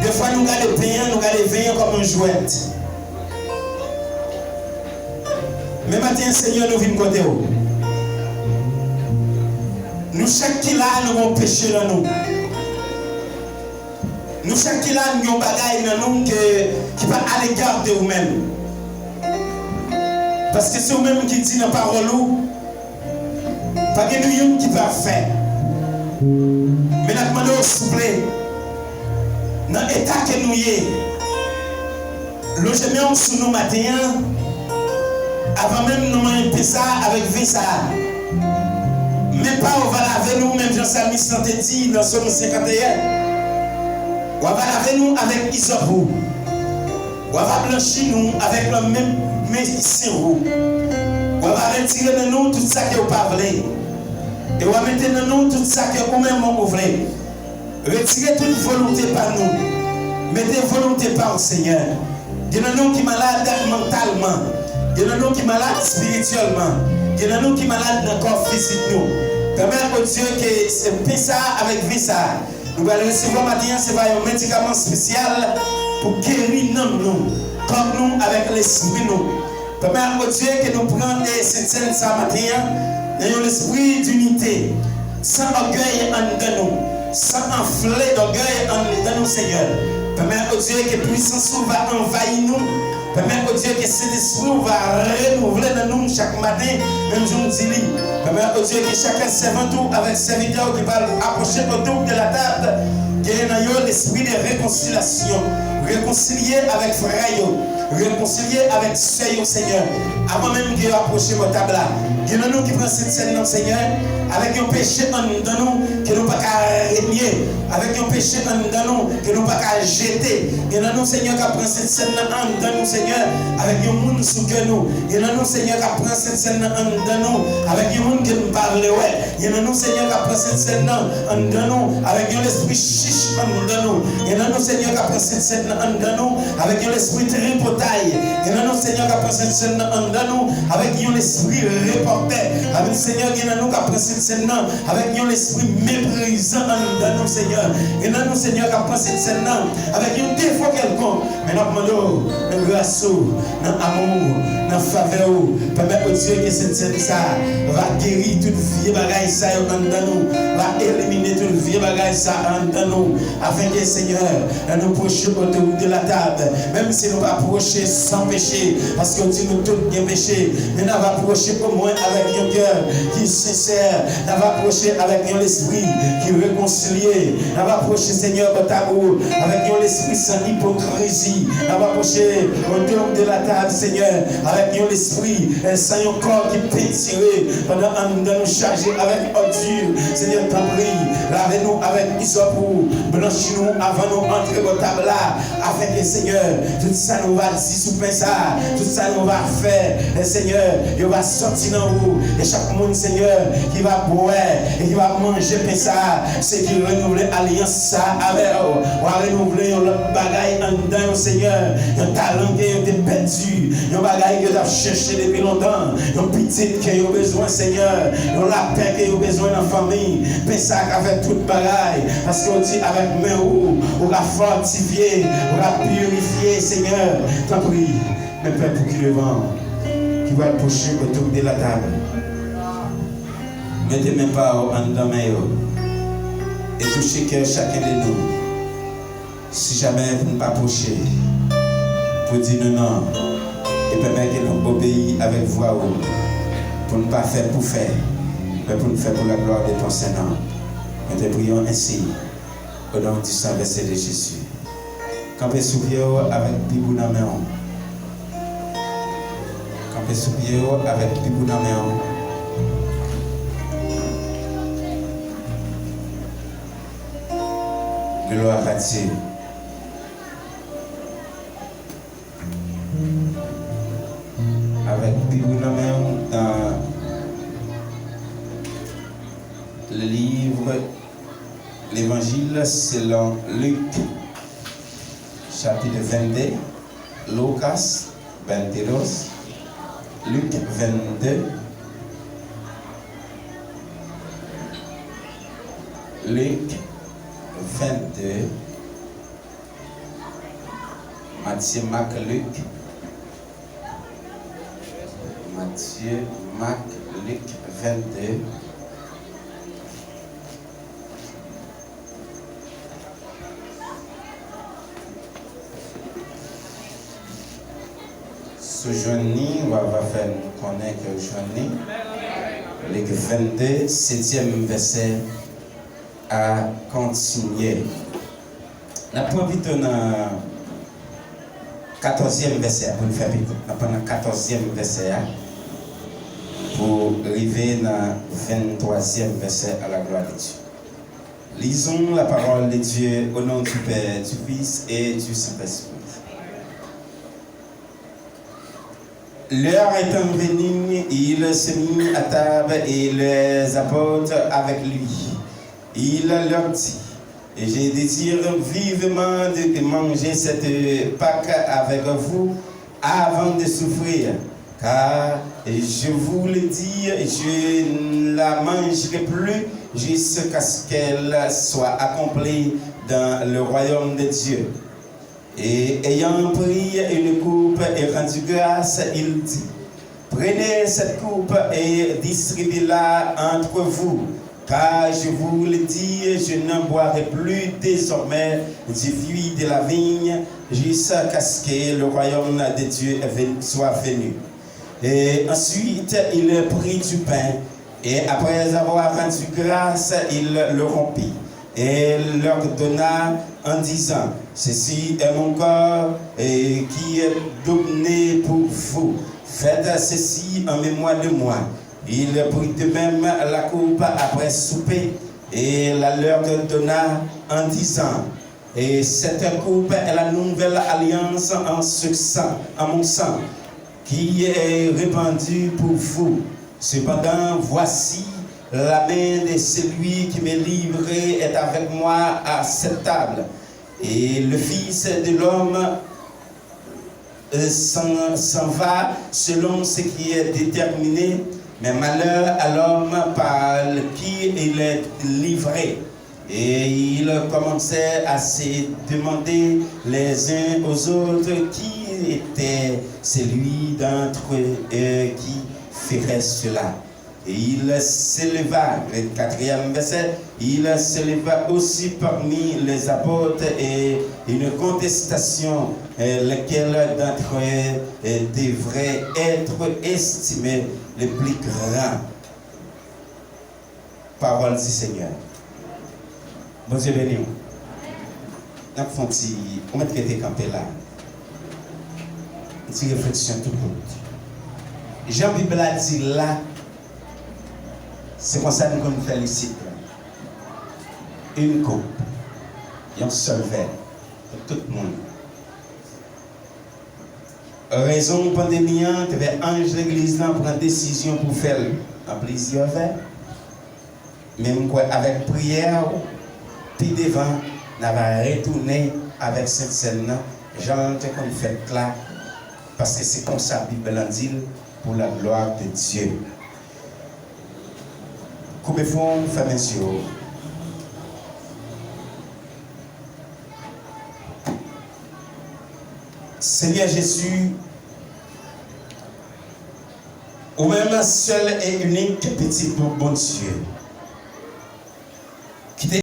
Des fois, nous regardons le pain comme un jouet. Mais maintenant, Seigneur, nous venons côté où? Nous, chaque qui là, nous avons péché dans nous. Nous, chaque qui là, nous avons bagaille dans nous qui va à l'égard de vous-même. Parce que c'est vous-même qui dit dans la parole, pas que nous qui va faire. Mais nous demandons s'il vous plaît, dans l'état que nous y logement sous nos matins, avant même nous manger ça avec visa. Mais pas on va laver nous, même Jean-Samy Santé dit dans Somme 51. On va laver nous avec isopou. On va blanchir nous avec le même sirop. On va retirer de nous tout ça que vous pas voulu. Et on va mettre dans nous tout ça que vous-même vous voulez. Retirez toute volonté par nous. Mettez volonté par le Seigneur. Il y en a nous qui sont malades mentalement. Il y en a nous qui sont malades spirituellement. Il y en a nous qui sont malades dans le corps physique. Permettez au Dieu que c'est ça avec vie ça. Nous allons recevoir maintenant un médicament spécial pour guérir nous, comme nous avec l'esprit nous. Permettez au Dieu que nous prenions cette scène ce matin dans l'esprit d'unité, sans orgueil en nous, sans enfler d'orgueil en nous, Seigneur. Permettez au Dieu que puissance va envahir nous. Permettez au Dieu que cet esprit va renouveler dans nous chaque matin, même jour d'ili. Permettez au Dieu que chacun servant tout avec serviteur qui va approcher autour de la table, qu'il y ait l'esprit de réconciliation, réconcilier avec frère, réconcilier avec Seigneur, Seigneur. Avant même qu'il approche votre table là, il y en a nous qui prennent cette scène, Seigneur, avec un péché dans nous que nous ne pouvons pas régner, avec un péché dans nous que nous ne pouvons pas jeter. Il y en a nous, Seigneur, qui prennent cette scène dans nous, Seigneur, avec un monde sous que nous. Il y en a nous, Seigneur, qui prennent cette scène dans nous, avec un monde qui nous parle, ouais. Il y en a nous, Seigneur, qui prennent cette scène dans nous, avec un esprit chiche dans nous. Il y en a nous, Seigneur, qui prennent cette scène dans nous, avec un esprit tripotaille. Il y en a nous, Seigneur, qui prennent cette scène dans nous, avec un esprit reporté. Avec Seigneur, il y en a nous, qui prennent cette scène avec un esprit méprisant dans nous, Seigneur. Il y en a nous, Seigneur, qui prennent cette scène avec un défaut quelconque. Mais nous demandons, dans grâce, dans amour, dans faveur, permettez au Dieu que cette scène ça va guérir toute vie bagaille ça dans nous, va éliminer toute vie bagaille ça dans nous, afin que Seigneur, nous prochions autour de la table, même si nous ne pas approcher sans péché, parce que Dieu nous tous bien péché, mais nous va approcher au moins avec un cœur qui est sincère, nous va approcher avec un esprit qui est réconcilié, nous va approcher Seigneur avec un esprit sans hypocrisie, nous va approcher autour de la table, Seigneur, avec un esprit sans un corps qui peut tirer pendant de nous charger avec ordure. Seigneur, t'en prie, lavez-nous avec isopou, blanchis-nous avant nous entrer au table là, afin que Seigneur, tout ça nous va dire sous ça, tout ça nous va faire, et Seigneur, il va sortir dans vous, et chaque monde, Seigneur, qui va boire et qui va manger ça, c'est qui renouvelle l'alliance ça avec vous, on va renouveler l'autre bagaille en dedans, Seigneur, un talent qui a été perdu, un bagaille que tu as cherché depuis longtemps, un petit qui a besoin, Seigneur, la paix qui a besoin dans la famille, mais ça avec toute bagaille, parce qu'on dit avec main on va fortifier, on va purifier, Seigneur, t'en prie, mais Père pour qui le vent, qui va approcher autour de la table. Mettez mes pas en dedans et touchez cœur chacun de nous. Si jamais vous ne pas approcher, pour dire non, et permettre que nous obéissons avec voix haute, pour ne pas faire pour faire, mais pour nous faire pour la gloire de ton Saint-Nom. Nous te prions ainsi, au nom du Saint-Verset de Jésus. Campez sous pied avec Bibou dans la main. Campez sous pied avec Bibou dans la main. Gloire à Dieu. Avec Bibou dans la main, dans le livre, l'évangile selon Luc, chapitre 22, Lucas 22, Luc 22, Luc 22, Matthieu, Marc, Luc. Matthieu, Marc, Luc 22. Ce journée, on va faire connaître que journée. Luc 22, 7e verset à continuer. On a pas vite dans 14e verset pour nous faire vite. On a pas dans 14e verset pour arriver dans 23e verset à la gloire de Dieu. Lisons la parole de Dieu au nom du Père, du Fils et du Saint-Esprit. L'heure étant venue, il se mit à table et les apôtres avec lui. Il leur dit, je désire vivement de manger cette Pâque avec vous avant de souffrir, car je vous le dis, je ne la mangerai plus jusqu'à ce qu'elle soit accomplie dans le royaume de Dieu. Et ayant pris une coupe et rendu grâce, il dit, prenez cette coupe et distribuez-la entre vous, car je vous le dis, je ne boirai plus désormais du fruit de la vigne jusqu'à ce que le royaume de Dieu soit venu. Et ensuite, il prit du pain et après avoir rendu grâce, il le rompit et leur donna en disant, ceci est mon corps qui est donné pour vous. Faites ceci en mémoire de moi. Il prit de même la coupe après souper et la leur donna en disant, et cette coupe est la nouvelle alliance en ce sang, en mon sang, qui est répandue pour vous. Cependant, voici la main de celui qui m'est livré est avec moi à cette table. Et le Fils de l'homme s'en va selon ce qui est déterminé, mais malheur à l'homme par qui il est livré. Et il commençait à se demander les uns aux autres qui était celui d'entre eux qui ferait cela. Et il s'éleva, le 4e verset, il s'éleva aussi parmi les apôtres et une contestation, lequel d'entre eux devrait être estimé le plus grand. Parole du Seigneur. Bon Dieu béni. Nous avons fait on va traiter campé là. Une petite réflexion tout court. Jean-Bible a dit là, c'est comme ça que nous félicitons. Une coupe, un seul verre pour tout le monde. Raison pandémie, tu avais ange de l'église prendre décision pour faire un plusieurs verres. Même avec prière, puis devant, nous avons retourné avec cette scène, Jean te qu'on fait là, parce que c'est comme ça la Bible en dit pour la gloire de Dieu. Coupez-vous, frères et messieurs. Seigneur Jésus, ou même seul et unique petit bon Dieu.